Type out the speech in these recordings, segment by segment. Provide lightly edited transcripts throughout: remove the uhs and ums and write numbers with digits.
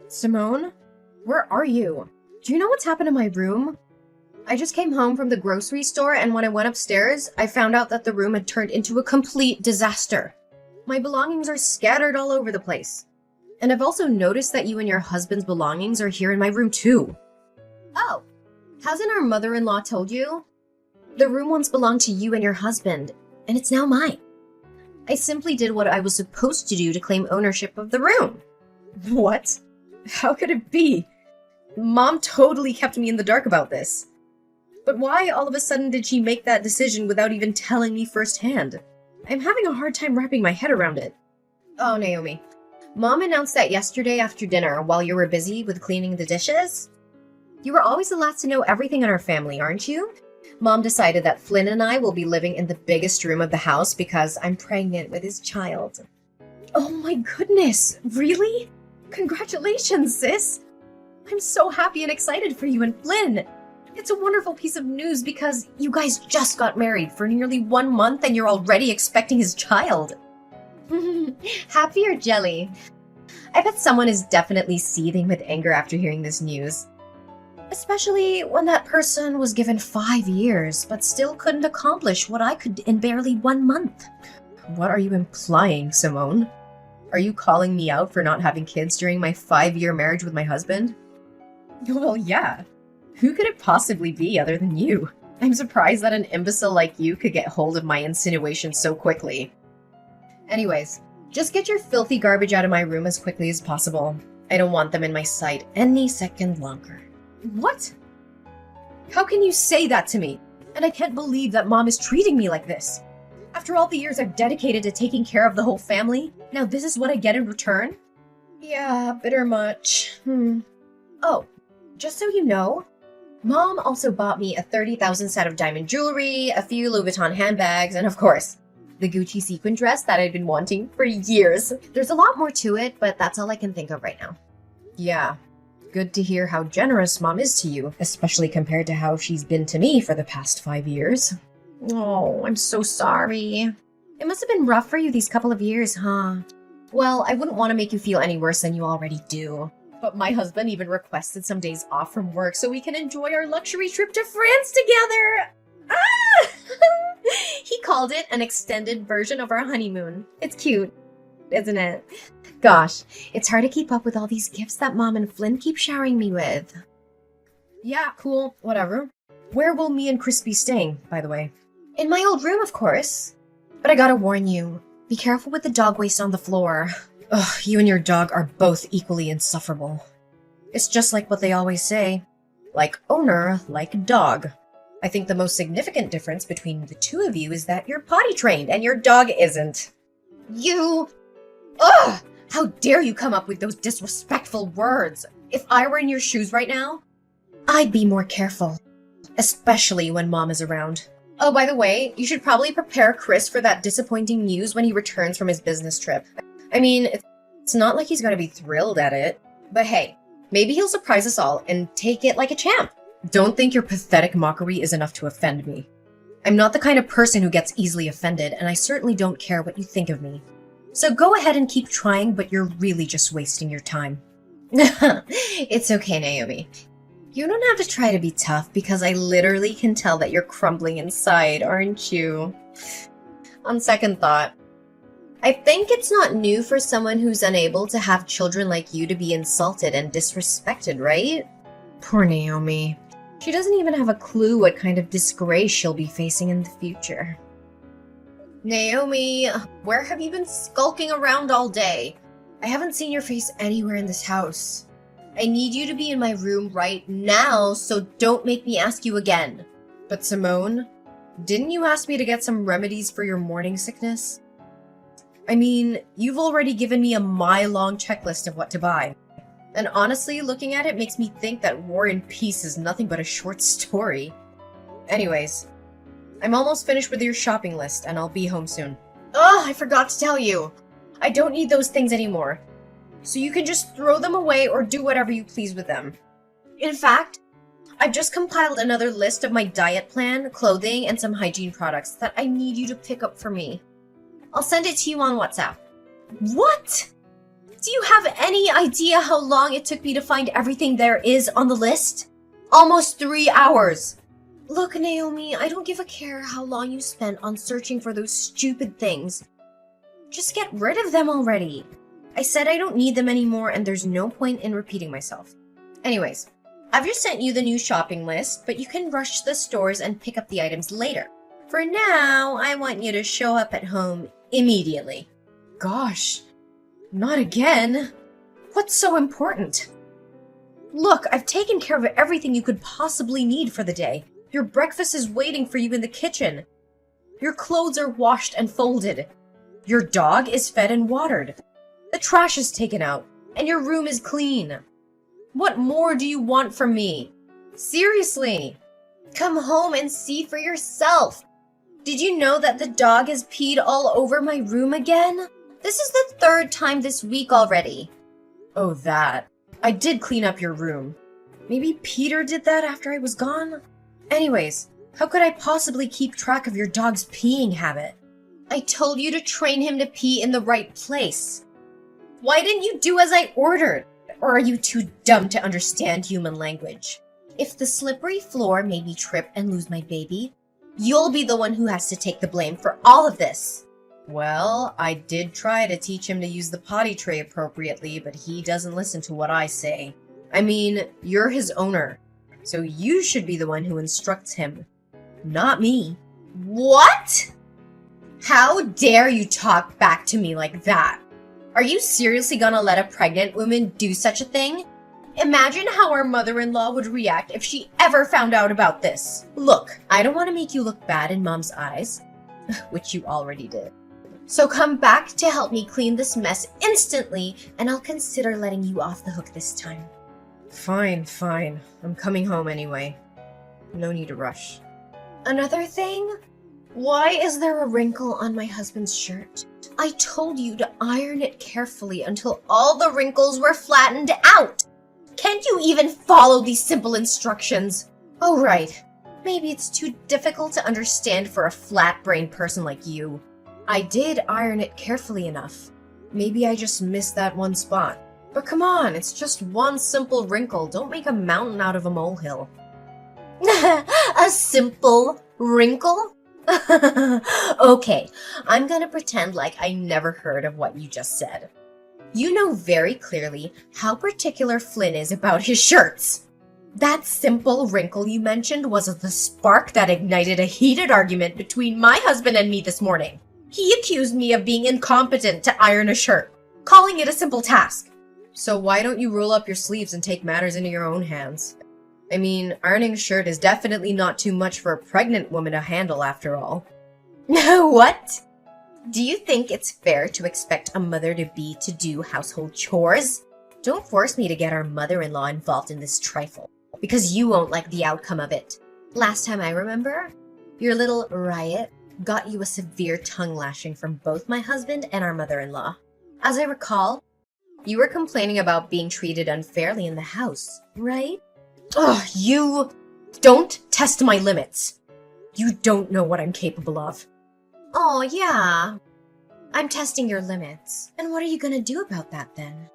Simone? Where are you? Do you know what's happened to my room? I just came home from the grocery store, and when I went upstairs, I found out that the room had turned into a complete disaster. My belongings are scattered all over the place. And I've also noticed that you and your husband's belongings are here in my room too. Oh, hasn't our mother-in-law told you? The room once belonged to you and your husband, and it's now mine. I simply did what I was supposed to do to claim ownership of the room. What? How could it be? Mom totally kept me in the dark about this. But why all of a sudden did she make that decision without even telling me firsthand? I'm having a hard time wrapping my head around it. Oh, Naomi. Mom announced that yesterday after dinner while you were busy with cleaning the dishes. You were always the last to know everything in our family, aren't you? Mom decided that Flynn and I will be living in the biggest room of the house because I'm pregnant with his child. Oh my goodness, really? Congratulations, sis! I'm so happy and excited for you and Flynn. It's a wonderful piece of news because you guys just got married for nearly 1 month and you're already expecting his child. Happy or jelly? I bet someone is definitely seething with anger after hearing this news. Especially when that person was given 5 years, but still couldn't accomplish what I could in barely 1 month. What are you implying, Simone? Are you calling me out for not having kids during my 5-year marriage with my husband? Well, yeah. Who could it possibly be other than you? I'm surprised that an imbecile like you could get hold of my insinuation so quickly. Anyways, just get your filthy garbage out of my room as quickly as possible. I don't want them in my sight any second longer. What? How can you say that to me? And I can't believe that Mom is treating me like this. After all the years I've dedicated to taking care of the whole family, now this is what I get in return? Yeah, bitter much. Oh, just so you know, Mom also bought me a 30,000 set of diamond jewelry, a few Louis Vuitton handbags, and of course, the Gucci sequin dress that I'd been wanting for years. There's a lot more to it, but that's all I can think of right now. Yeah. Good to hear how generous Mom is to you, especially compared to how she's been to me for the past 5 years. Oh, I'm so sorry. It must have been rough for you these couple of years, huh? Well, I wouldn't want to make you feel any worse than you already do. But my husband even requested some days off from work so we can enjoy our luxury trip to France together! Ah! He called it an extended version of our honeymoon. It's cute, isn't it? Gosh, it's hard to keep up with all these gifts that Mom and Flynn keep showering me with. Yeah, cool, whatever. Where will me and Chris be staying, by the way? In my old room, of course. But I gotta warn you, be careful with the dog waste on the floor. Ugh, you and your dog are both equally insufferable. It's just like what they always say. Like owner, like dog. I think the most significant difference between the two of you is that you're potty trained and your dog isn't. You... Ugh! How dare you come up with those disrespectful words? If I were in your shoes right now, I'd be more careful. Especially when Mom is around. Oh, by the way, you should probably prepare Chris for that disappointing news when he returns from his business trip. I mean, it's not like he's gonna be thrilled at it. But hey, maybe he'll surprise us all and take it like a champ. Don't think your pathetic mockery is enough to offend me. I'm not the kind of person who gets easily offended, and I certainly don't care what you think of me. So go ahead and keep trying, but you're really just wasting your time. It's okay, Naomi. You don't have to try to be tough because I literally can tell that you're crumbling inside, aren't you? On second thought, I think it's not new for someone who's unable to have children like you to be insulted and disrespected, right? Poor Naomi. She doesn't even have a clue what kind of disgrace she'll be facing in the future. Naomi, where have you been skulking around all day? I haven't seen your face anywhere in this house. I need you to be in my room right now, so don't make me ask you again. But Simone, didn't you ask me to get some remedies for your morning sickness? I mean, you've already given me a mile-long checklist of what to buy. And honestly, looking at it makes me think that War and Peace is nothing but a short story. Anyways, I'm almost finished with your shopping list, and I'll be home soon. Oh, I forgot to tell you. I don't need those things anymore. So you can just throw them away or do whatever you please with them. In fact, I've just compiled another list of my diet plan, clothing, and some hygiene products that I need you to pick up for me. I'll send it to you on WhatsApp. What? Do you have any idea how long it took me to find everything there is on the list? Almost 3 hours. Look, Naomi, I don't give a care how long you spent on searching for those stupid things. Just get rid of them already. I said I don't need them anymore, and there's no point in repeating myself. Anyways, I've just sent you the new shopping list, but you can rush to the stores and pick up the items later. For now, I want you to show up at home immediately. Gosh, not again. What's so important? Look, I've taken care of everything you could possibly need for the day. Your breakfast is waiting for you in the kitchen. Your clothes are washed and folded. Your dog is fed and watered. The trash is taken out, and your room is clean. What more do you want from me? Seriously, come home and see for yourself. Did you know that the dog has peed all over my room again? This is the 3rd time this week already. Oh, that. I did clean up your room. Maybe Peter did that after I was gone? Anyways, how could I possibly keep track of your dog's peeing habit? I told you to train him to pee in the right place. Why didn't you do as I ordered? Or are you too dumb to understand human language? If the slippery floor made me trip and lose my baby, you'll be the one who has to take the blame for all of this. Well, I did try to teach him to use the potty tray appropriately, but he doesn't listen to what I say. I mean, you're his owner, so you should be the one who instructs him, not me. What? How dare you talk back to me like that? Are you seriously gonna let a pregnant woman do such a thing? Imagine how our mother-in-law would react if she ever found out about this. Look, I don't want to make you look bad in Mom's eyes, which you already did. So come back to help me clean this mess instantly, and I'll consider letting you off the hook this time. Fine. I'm coming home anyway. No need to rush. Another thing? Why is there a wrinkle on my husband's shirt? I told you to iron it carefully until all the wrinkles were flattened out. Can't you even follow these simple instructions? Oh, right. Maybe it's too difficult to understand for a flat-brained person like you. I did iron it carefully enough. Maybe I just missed that one spot. But come on, it's just one simple wrinkle. Don't make a mountain out of a molehill. A simple wrinkle? Okay, I'm gonna pretend like I never heard of what you just said. You know very clearly how particular Flynn is about his shirts. That simple wrinkle you mentioned was the spark that ignited a heated argument between my husband and me this morning. He accused me of being incompetent to iron a shirt, calling it a simple task. So why don't you roll up your sleeves and take matters into your own hands? I mean, ironing a shirt is definitely not too much for a pregnant woman to handle after all. What? Do you think it's fair to expect a mother-to-be to do household chores? Don't force me to get our mother-in-law involved in this trifle, because you won't like the outcome of it. Last time I remember, your little riot got you a severe tongue lashing from both my husband and our mother-in-law. As I recall, you were complaining about being treated unfairly in the house, right? Ugh, you don't test my limits. You don't know what I'm capable of. Oh, yeah. I'm testing your limits. And what are you gonna do about that, then?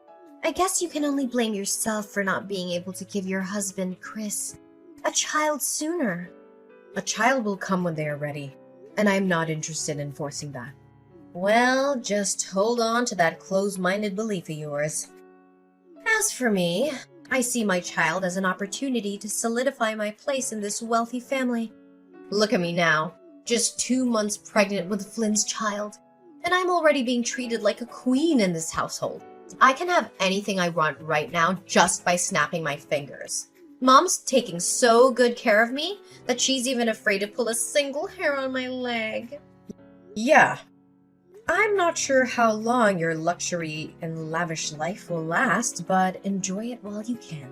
I guess you can only blame yourself for not being able to give your husband, Chris, a child sooner. A child will come when they are ready, and I'm not interested in forcing that. Well, just hold on to that closed-minded belief of yours. As for me, I see my child as an opportunity to solidify my place in this wealthy family. Look at me now, just 2 months pregnant with Flynn's child, and I'm already being treated like a queen in this household. I can have anything I want right now just by snapping my fingers. Mom's taking so good care of me that she's even afraid to pull a single hair on my leg. Yeah. I'm not sure how long your luxury and lavish life will last, but enjoy it while you can.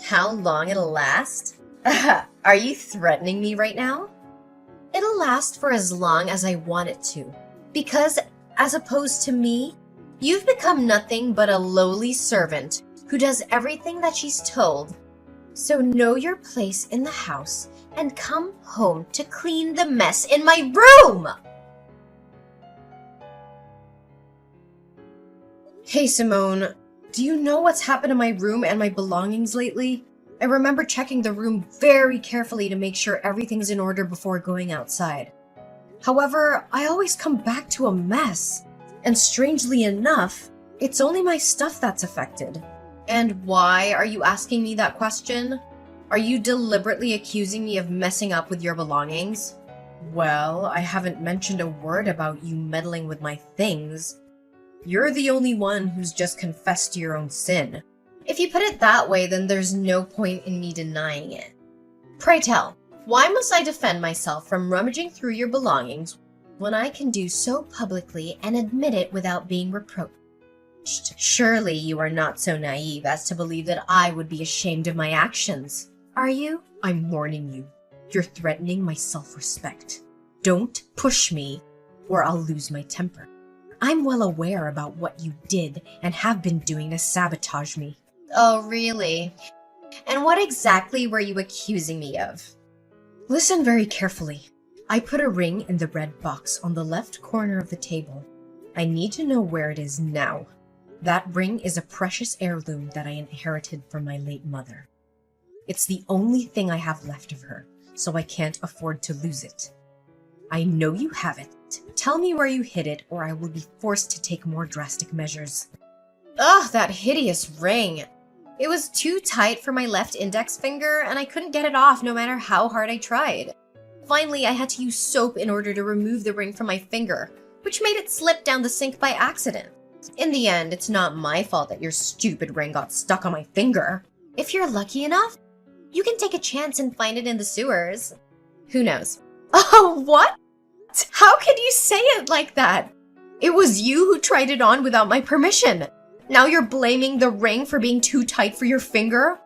How long it'll last? Are you threatening me right now? It'll last for as long as I want it to. Because, as opposed to me, you've become nothing but a lowly servant who does everything that she's told. So know your place in the house and come home to clean the mess in my room! Hey Simone, do you know what's happened to my room and my belongings lately? I remember checking the room very carefully to make sure everything's in order before going outside. However, I always come back to a mess. And strangely enough, it's only my stuff that's affected. And why are you asking me that question? Are you deliberately accusing me of messing up with your belongings? Well, I haven't mentioned a word about you meddling with my things. You're the only one who's just confessed to your own sin. If you put it that way, then there's no point in me denying it. Pray tell, why must I defend myself from rummaging through your belongings when I can do so publicly and admit it without being reproached? Surely you are not so naive as to believe that I would be ashamed of my actions, are you? I'm warning you. You're threatening my self-respect. Don't push me, or I'll lose my temper. I'm well aware about what you did and have been doing to sabotage me. Oh, really? And what exactly were you accusing me of? Listen very carefully. I put a ring in the red box on the left corner of the table. I need to know where it is now. That ring is a precious heirloom that I inherited from my late mother. It's the only thing I have left of her, so I can't afford to lose it. I know you have it. Tell me where you hid it, or I will be forced to take more drastic measures. Ugh, that hideous ring. It was too tight for my left index finger, and I couldn't get it off no matter how hard I tried. Finally, I had to use soap in order to remove the ring from my finger, which made it slip down the sink by accident. In the end, it's not my fault that your stupid ring got stuck on my finger. If you're lucky enough, you can take a chance and find it in the sewers. Who knows? Oh, what? How can you say it like that? It was you who tried it on without my permission. Now you're blaming the ring for being too tight for your finger?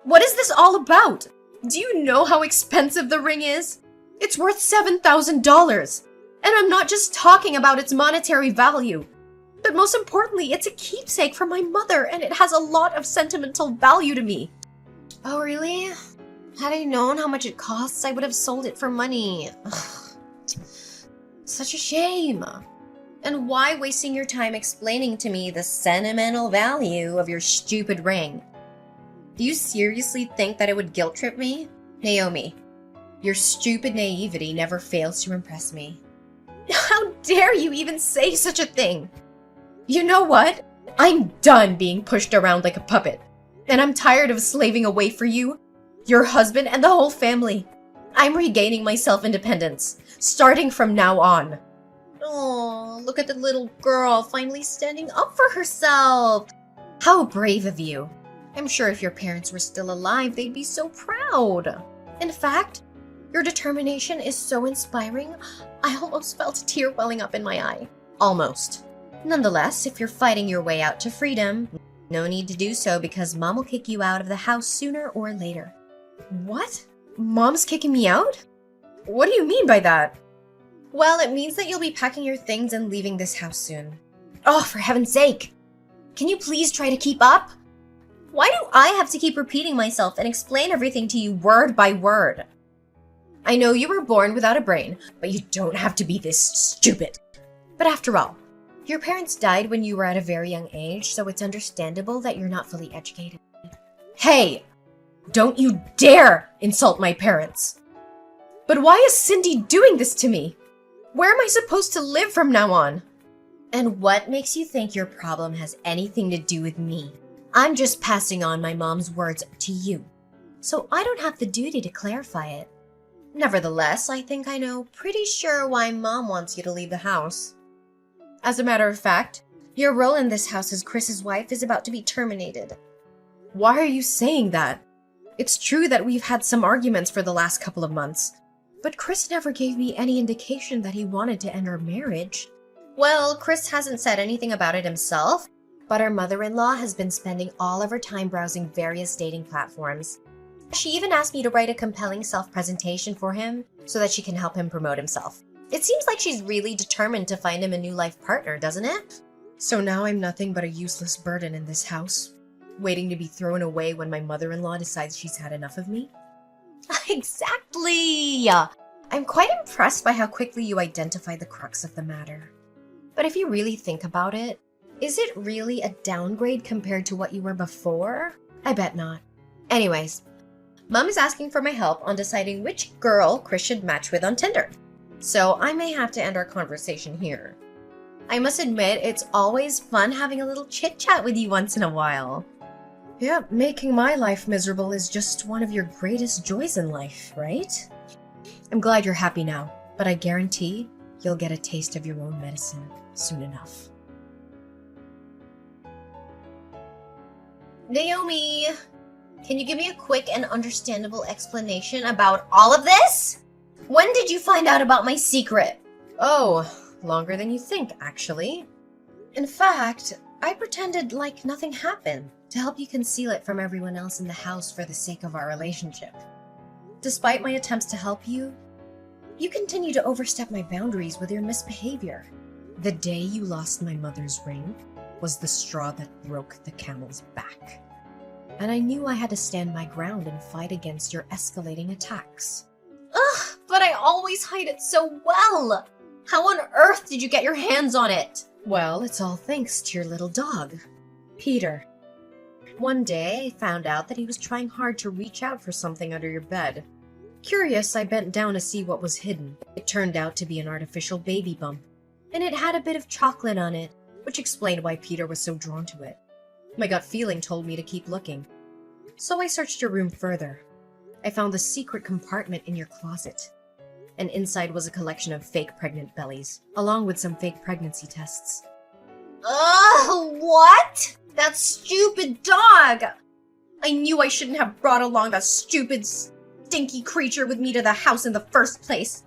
What is this all about? Do you know how expensive the ring is? It's worth $7,000. And I'm not just talking about its monetary value. But most importantly, it's a keepsake from my mother, and it has a lot of sentimental value to me. Oh, really? Had I known how much it costs, I would have sold it for money. Ugh. Such a shame. And why wasting your time explaining to me the sentimental value of your stupid ring? Do you seriously think that it would guilt trip me? Naomi, your stupid naivety never fails to impress me. How dare you even say such a thing? You know what? I'm done being pushed around like a puppet. And I'm tired of slaving away for you, your husband, and the whole family. I'm regaining my self-independence, starting from now on. Oh, look at the little girl finally standing up for herself. How brave of you. I'm sure if your parents were still alive, they'd be so proud. In fact, your determination is so inspiring, I almost felt a tear welling up in my eye. Almost. Nonetheless, if you're fighting your way out to freedom, no need to do so because Mom will kick you out of the house sooner or later. What? Mom's kicking me out? What do you mean by that? Well, it means that you'll be packing your things and leaving this house soon. Oh, for heaven's sake! Can you please try to keep up? Why do I have to keep repeating myself and explain everything to you word by word? I know you were born without a brain, but you don't have to be this stupid. But after all, your parents died when you were at a very young age, so it's understandable that you're not fully educated. Hey! Don't you dare insult my parents! But why is Cindy doing this to me? Where am I supposed to live from now on? And what makes you think your problem has anything to do with me? I'm just passing on my mom's words to you, so I don't have the duty to clarify it. Nevertheless, I think I know pretty sure why Mom wants you to leave the house. As a matter of fact, your role in this house as Chris's wife is about to be terminated. Why are you saying that? It's true that we've had some arguments for the last couple of months, but Chris never gave me any indication that he wanted to end our marriage. Well, Chris hasn't said anything about it himself, but our mother-in-law has been spending all of her time browsing various dating platforms. She even asked me to write a compelling self-presentation for him so that she can help him promote himself. It seems like she's really determined to find him a new life partner, doesn't it? So now I'm nothing but a useless burden in this house, waiting to be thrown away when my mother-in-law decides she's had enough of me? Exactly! I'm quite impressed by how quickly you identify the crux of the matter. But if you really think about it, Is it really a downgrade compared to what you were before? I bet not. Anyways, Mom is asking for my help on deciding which girl Chris should match with on Tinder. So I may have to end our conversation here. I must admit, it's always fun having a little chit-chat with you once in a while. Yeah, making my life miserable is just one of your greatest joys in life, right? I'm glad you're happy now, but I guarantee you'll get a taste of your own medicine soon enough. Naomi, can you give me a quick and understandable explanation about all of this? When did you find out about my secret? Oh, longer than you think, actually. In fact, I pretended like nothing happened to help you conceal it from everyone else in the house for the sake of our relationship. Despite my attempts to help you, you continue to overstep my boundaries with your misbehavior. The day you lost my mother's ring was the straw that broke the camel's back. And I knew I had to stand my ground and fight against your escalating attacks. Ugh, but I always hide it so well! How on earth did you get your hands on it? Well, it's all thanks to your little dog, Peter. One day, I found out that he was trying hard to reach out for something under your bed. Curious, I bent down to see what was hidden. It turned out to be an artificial baby bump, and it had a bit of chocolate on it, which explained why Peter was so drawn to it. My gut feeling told me to keep looking, so I searched your room further. I found the secret compartment in your closet, and inside was a collection of fake pregnant bellies, along with some fake pregnancy tests. Ugh, what? That stupid dog! I knew I shouldn't have brought along that stupid, stinky creature with me to the house in the first place.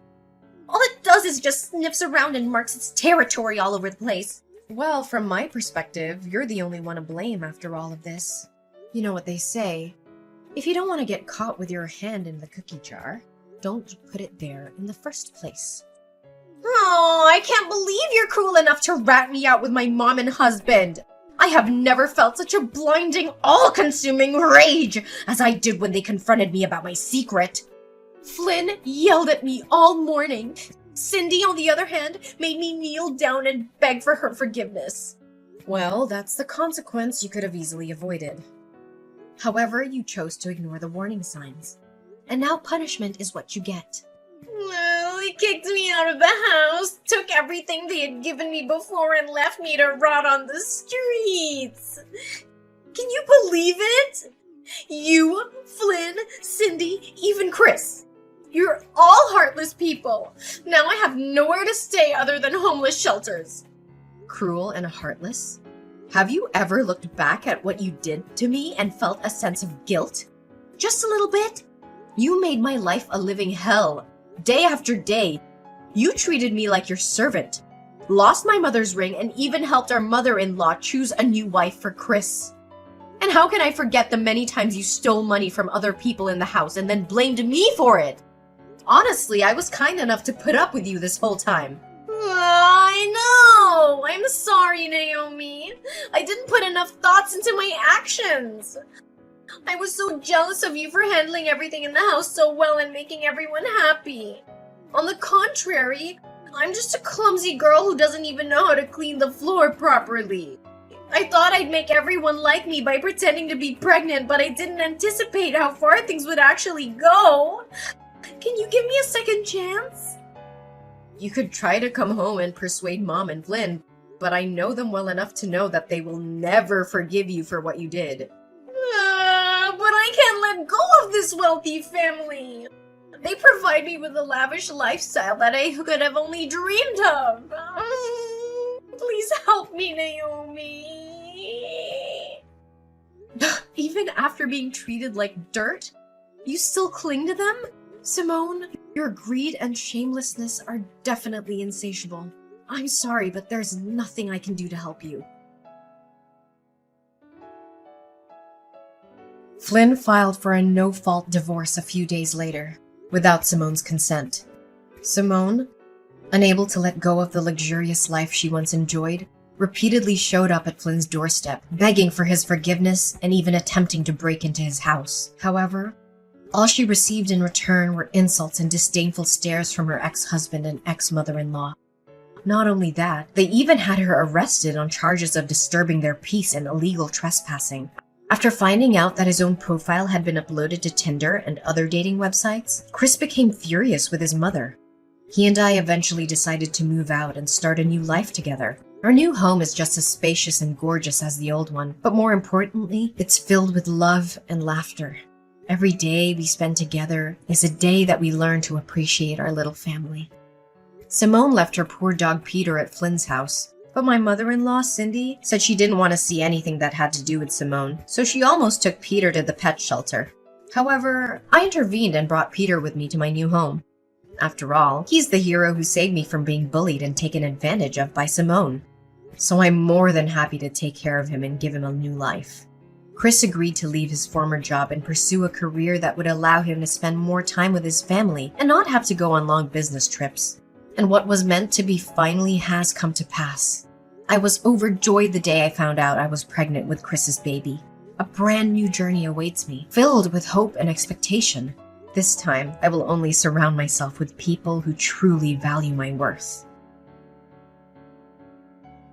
All it does is just sniffs around and marks its territory all over the place. Well, from my perspective, you're the only one to blame after all of this. You know what they say, if you don't want to get caught with your hand in the cookie jar, don't put it there in the first place. Oh, I can't believe you're cruel enough to rat me out with my mom and husband. I have never felt such a blinding, all-consuming rage as I did when they confronted me about my secret. Flynn yelled at me all morning. Cindy, on the other hand, made me kneel down and beg for her forgiveness. Well, that's the consequence you could have easily avoided. However, you chose to ignore the warning signs, and now punishment is what you get. Well, they kicked me out of the house, took everything they had given me before, and left me to rot on the streets. Can you believe it? You, Flynn, Cindy, even Chris. You're all heartless people. Now I have nowhere to stay other than homeless shelters. Cruel and heartless? Have you ever looked back at what you did to me and felt a sense of guilt? Just a little bit? You made my life a living hell. Day after day, you treated me like your servant, lost my mother's ring, and even helped our mother-in-law choose a new wife for Chris. And how can I forget the many times you stole money from other people in the house and then blamed me for it? Honestly, I was kind enough to put up with you this whole time. I know! I'm sorry, Naomi. I didn't put enough thoughts into my actions. I was so jealous of you for handling everything in the house so well and making everyone happy. On the contrary, I'm just a clumsy girl who doesn't even know how to clean the floor properly. I thought I'd make everyone like me by pretending to be pregnant, but I didn't anticipate how far things would actually go. Can you give me a second chance? You could try to come home and persuade Mom and Flynn, but I know them well enough to know that they will never forgive you for what you did. But I can't let go of this wealthy family. They provide me with a lavish lifestyle that I could have only dreamed of. Please help me, Naomi. Even after being treated like dirt, you still cling to them? Simone, your greed and shamelessness are definitely insatiable. I'm sorry, but there's nothing I can do to help you. Flynn filed for a no-fault divorce a few days later, without Simone's consent. Simone, unable to let go of the luxurious life she once enjoyed, repeatedly showed up at Flynn's doorstep, begging for his forgiveness and even attempting to break into his house. However, all she received in return were insults and disdainful stares from her ex-husband and ex-mother-in-law. Not only that, they even had her arrested on charges of disturbing their peace and illegal trespassing. After finding out that his own profile had been uploaded to Tinder and other dating websites, Chris became furious with his mother. He and I eventually decided to move out and start a new life together. Our new home is just as spacious and gorgeous as the old one, but more importantly, it's filled with love and laughter. Every day we spend together is a day that we learn to appreciate our little family. Simone left her poor dog Peter at Flynn's house, but my mother-in-law, Cindy, said she didn't want to see anything that had to do with Simone, so she almost took Peter to the pet shelter. However, I intervened and brought Peter with me to my new home. After all, he's the hero who saved me from being bullied and taken advantage of by Simone. So I'm more than happy to take care of him and give him a new life. Chris agreed to leave his former job and pursue a career that would allow him to spend more time with his family and not have to go on long business trips. And what was meant to be finally has come to pass. I was overjoyed the day I found out I was pregnant with Chris's baby. A brand new journey awaits me, filled with hope and expectation. This time, I will only surround myself with people who truly value my worth.